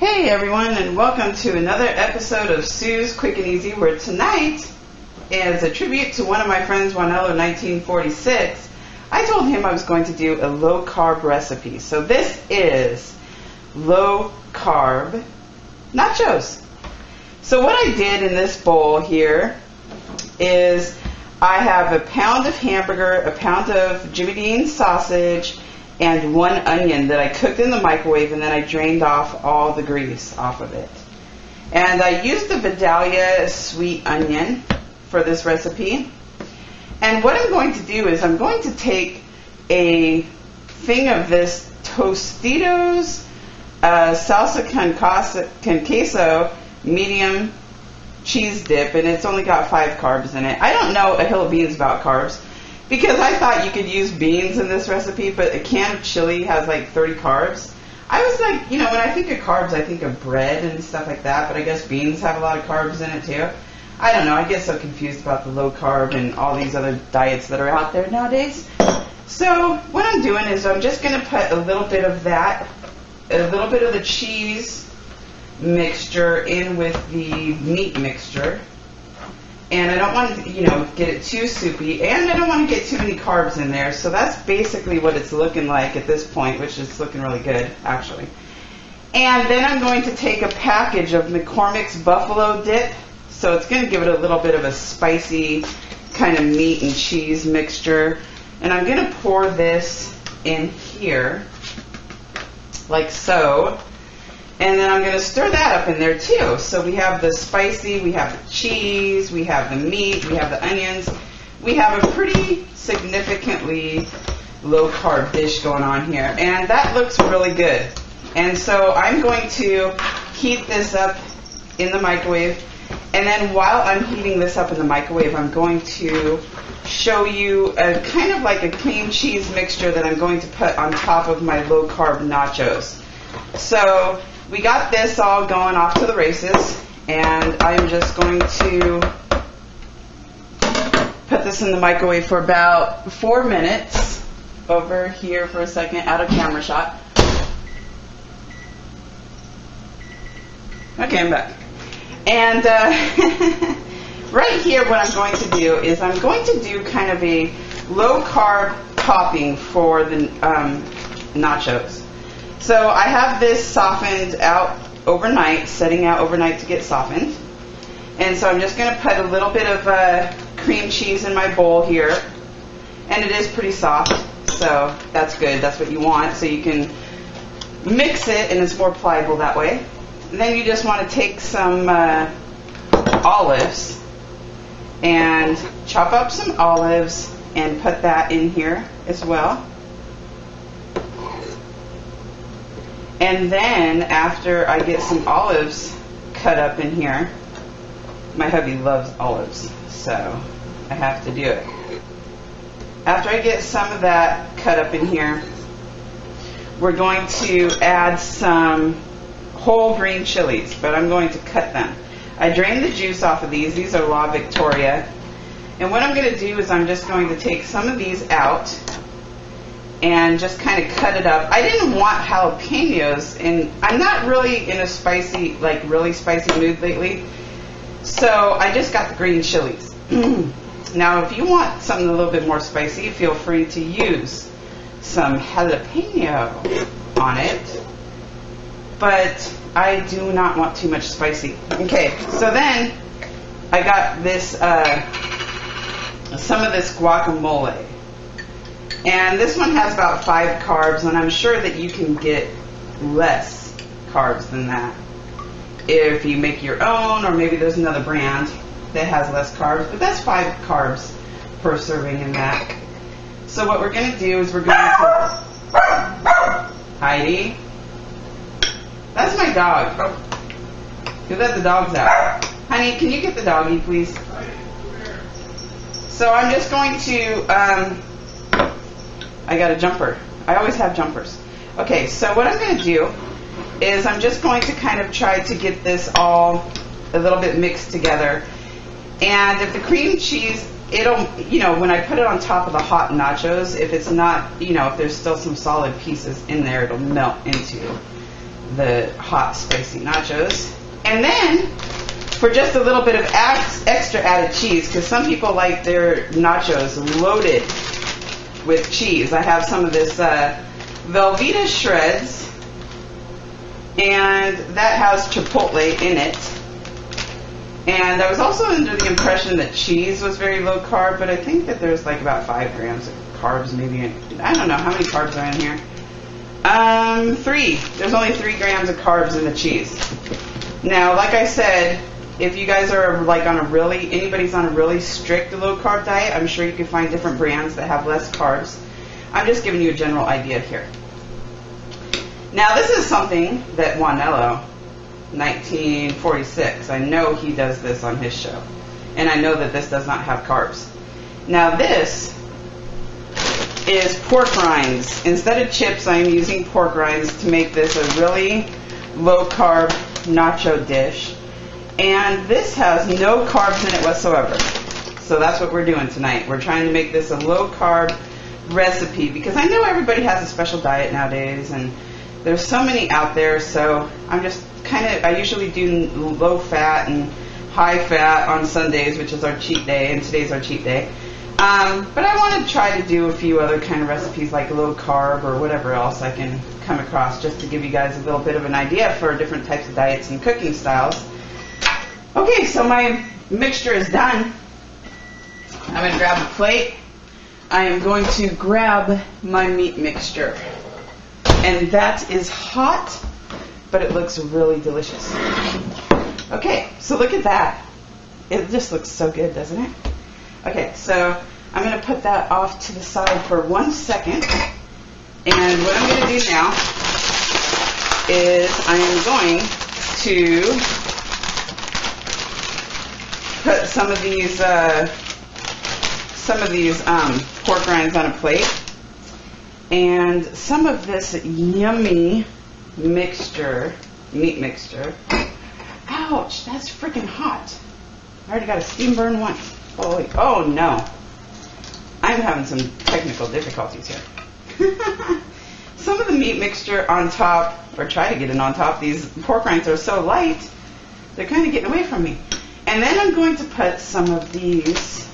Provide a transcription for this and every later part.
Hey everyone, and welcome to another episode of Sue's Quick and Easy, where tonight, as a tribute to one of my friends, Juanello 1946, I told him I was going to do a low-carb recipe. So this is low-carb nachos. So what I did in this bowl here is I have a pound of hamburger, a pound of Jimmy Dean sausage, and 1 onion that I cooked in the microwave, and then I drained off all the grease off of it. And I used the Vidalia sweet onion for this recipe. And what I'm going to do is I'm going to take a thing of this Tostitos salsa con queso medium cheese dip, and it's only got 5 carbs in it. I don't know a hill of beans about carbs, because I thought you could use beans in this recipe, but a can of chili has like 30 carbs. I was like, when I think of carbs, I think of bread and stuff like that, but I guess beans have a lot of carbs in it too. I don't know, I get so confused about the low carb and all these other diets that are out there nowadays. So what I'm doing is I'm just going to put a little bit of that, a little bit of the cheese mixture in with the meat mixture. And I don't want to, get it too soupy, and I don't want to get too many carbs in there. So that's basically what it's looking like at this point, which is looking really good, actually. And then I'm going to take a package of McCormick's Buffalo Dip. So it's going to give it a little bit of a spicy kind of meat and cheese mixture. And I'm going to pour this in here, like so. And then I'm going to stir that up in there too. So we have the spicy, we have the cheese, we have the meat, we have the onions. We have a pretty significantly low carb dish going on here. And that looks really good. And so I'm going to heat this up in the microwave. And then while I'm heating this up in the microwave, I'm going to show you a kind of like a cream cheese mixture that I'm going to put on top of my low carb nachos. So we got this all going off to the races, and I'm just going to put this in the microwave for about 4 minutes. Over here for a second, out of camera shot. Okay, I'm back. And right here what I'm going to do is I'm going to do kind of a low carb topping for the nachos. So I have this softened out overnight, setting out overnight to get softened. And so I'm just going to put a little bit of cream cheese in my bowl here. And it is pretty soft, so that's good. That's what you want. So you can mix it, and it's more pliable that way. And then you just want to take some olives and chop up some olives and put that in here as well. And then after I get some olives cut up in here, my hubby loves olives, so I have to do it. After I get some of that cut up in here, we're going to add some whole green chilies, but I'm going to cut them. I drained the juice off of these. These are La Victoria. And what I'm going to do is I'm just going to take some of these out and just kind of cut it up. I didn't want jalapenos, and I'm not really in a spicy, like really spicy mood lately, so I just got the green chilies. Now, if you want something a little bit more spicy, feel free to use some jalapeno on it, but I do not want too much spicy. Okay, so then I got this, some of this guacamole. And this one has about 5 carbs, and I'm sure that you can get less carbs than that if you make your own, or maybe there's another brand that has less carbs, but that's 5 carbs per serving in that. So what we're going to do is we're going to... Heidi? That's my dog. You let the dogs out. Honey, can you get the doggy, please? So I'm just going to... I got a jumper. I always have jumpers. Okay, so what I'm going to do is I'm just going to kind of try to get this all a little bit mixed together. And if the cream cheese, it'll, when I put it on top of the hot nachos, if it's not, if there's still some solid pieces in there, it'll melt into the hot spicy nachos. And then for just a little bit of extra added cheese, because some people like their nachos loaded with cheese, I have some of this Velveeta shreds, and that has chipotle in it. And I was also under the impression that cheese was very low carb, but I think that there's like about 5 grams of carbs, maybe. I don't know how many carbs are in here. 3. There's only 3 grams of carbs in the cheese. Now, like I said, if you guys are like on a really, anybody's on a really strict low carb diet, I'm sure you can find different brands that have less carbs. I'm just giving you a general idea here. Now, this is something that Juanello, 1946, I know he does this on his show. And I know that this does not have carbs. Now, this is pork rinds. Instead of chips, I am using pork rinds to make this a really low carb nacho dish. And this has no carbs in it whatsoever. So that's what we're doing tonight. We're trying to make this a low carb recipe, because I know everybody has a special diet nowadays, and there's so many out there. So I'm just I usually do low fat and high fat on Sundays, which is our cheat day, and today's our cheat day. But I want to try to do a few other kind of recipes like low carb or whatever else I can come across, just to give you guys a little bit of an idea for different types of diets and cooking styles. Okay, so my mixture is done. I'm going to grab a plate. I am going to grab my meat mixture. And that is hot, but it looks really delicious. Okay, so look at that. It just looks so good, doesn't it? Okay, so I'm going to put that off to the side for 1 second. And what I'm going to do now is I am going to put some of these pork rinds on a plate, and some of this yummy mixture, meat mixture. Ouch, that's freaking hot. I already got a steam burn once. Holy, oh no. I'm having some technical difficulties here. Some of the meat mixture on top, or try to get it on top, these pork rinds are so light, they're kind of getting away from me. And then I'm going to put some of this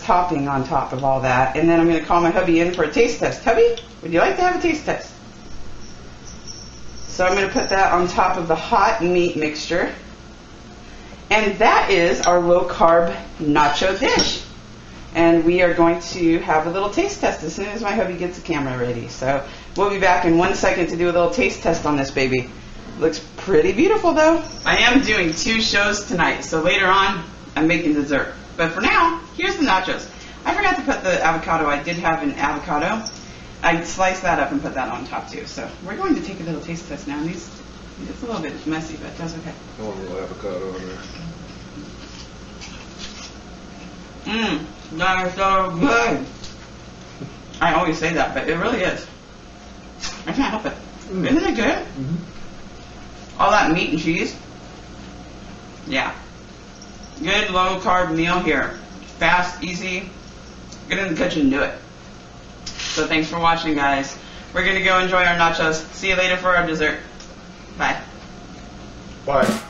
topping on top of all that. And then I'm going to call my hubby in for a taste test. Hubby, would you like to have a taste test? So I'm going to put that on top of the hot meat mixture. And that is our low carb nacho dish. And we are going to have a little taste test as soon as my hubby gets the camera ready. So we'll be back in 1 second to do a little taste test on this baby. Looks pretty beautiful though. I am doing 2 shows tonight, so later on I'm making dessert. But for now, here's the nachos. I forgot to put the avocado. I did have an avocado. I sliced that up and put that on top too. So we're going to take a little taste test now. It's a little bit messy, but that's okay. I want a little avocado on there. That is so good. I always say that, but it really is. I can't help it. Isn't it good? Mm-hmm. All that meat and cheese. Yeah. Good low carb meal here. Fast, easy. Get in the kitchen and do it. So thanks for watching, guys. We're going to go enjoy our nachos. See you later for our dessert. Bye. Bye.